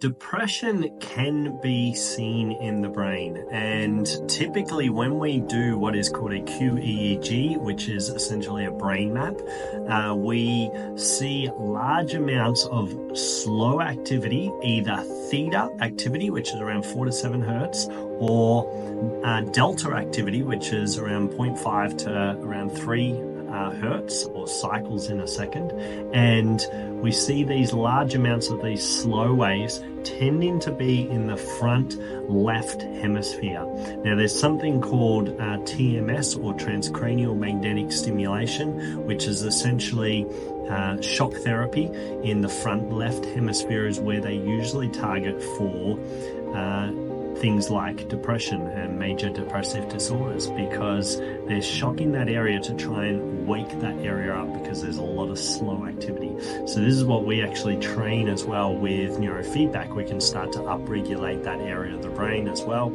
Depression can be seen in the brain, and typically when we do what is called a QEEG, which is essentially a brain map, we see large amounts of slow activity, either theta activity, which is around 4 to 7 hertz, or delta activity, which is around 0.5 to around 3 hertz or cycles in a second. And we see these large amounts of these slow waves tending to be in the front left hemisphere. Now there's something called TMS, or transcranial magnetic stimulation, which is essentially shock therapy in the front left hemisphere, is where they usually target for things like depression and major depressive disorders, because they're shocking that area to try and wake that area up, because there's a lot of slow activity. So this is what we actually train as well with neurofeedback. We can start to upregulate that area of the brain as well,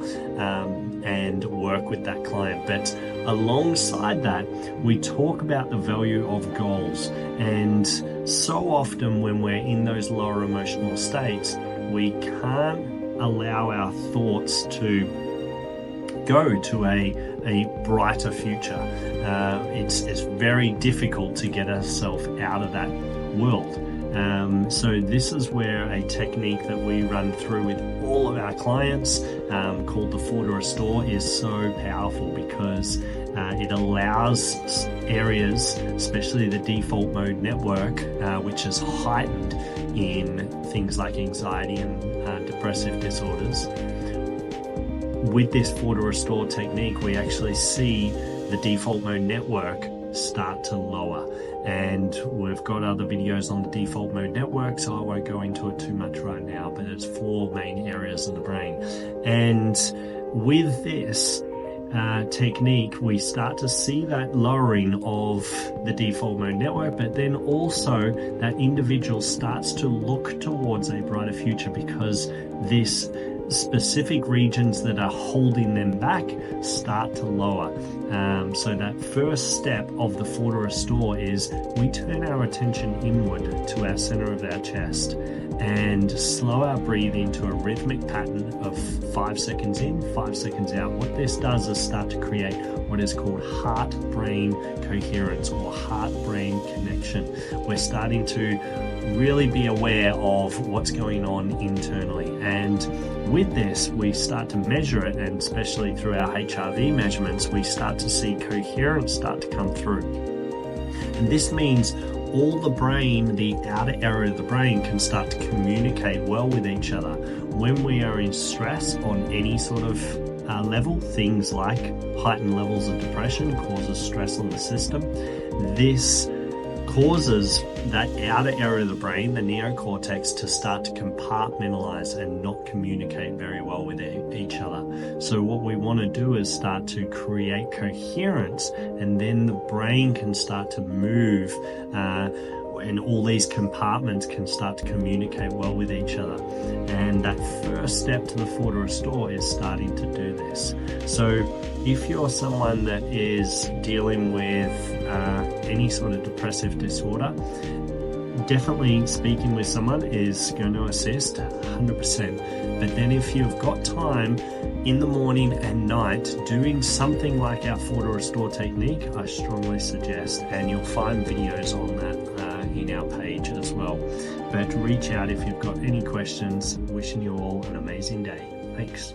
and work with that client. But alongside that, we talk about the value of goals. And so often when we're in those lower emotional states, we can't allow our thoughts to go to a brighter future. It's very difficult to get ourselves out of that world. So this is where a technique that we run through with all of our clients, called the 4 to Restore, is so powerful, because it allows areas, especially the default mode network, which is heightened in things like anxiety and depressive disorders. With this 4 to Restore technique, we actually see the default mode network start to lower. And we've got other videos on the default mode network, so I won't go into it too much right now, but it's 4 main areas in the brain. And with this technique, we start to see that lowering of the default mode network, but then also that individual starts to look towards a brighter future, because this specific regions that are holding them back start to lower. So that first step of the 4 to Restore is we turn our attention inward to our center of our chest and slow our breathing to a rhythmic pattern of 5 seconds in, 5 seconds out. What this does is start to create what is called heart-brain coherence, or heart-brain connection. We're starting to really be aware of what's going on internally. And with this, we start to measure it, and especially through our HRV measurements, we start to see coherence start to come through. And this means all the brain, the outer area of the brain, can start to communicate well with each other. When we are in stress on any sort of level, things like heightened levels of depression causes stress on the system. This causes that outer area of the brain, the neocortex, to start to compartmentalize and not communicate very well with each other. So what we want to do is start to create coherence, and then the brain can start to move, and all these compartments can start to communicate well with each other. And that first step to the 4 to Restore is starting to do this. So if you're someone that is dealing with any sort of depressive disorder, definitely speaking with someone is going to assist 100%. But then if you've got time in the morning and night doing something like our 4 to Restore technique, I strongly suggest, and you'll find videos on that in our page as well. But reach out if you've got any questions. Wishing you all an amazing day. Thanks.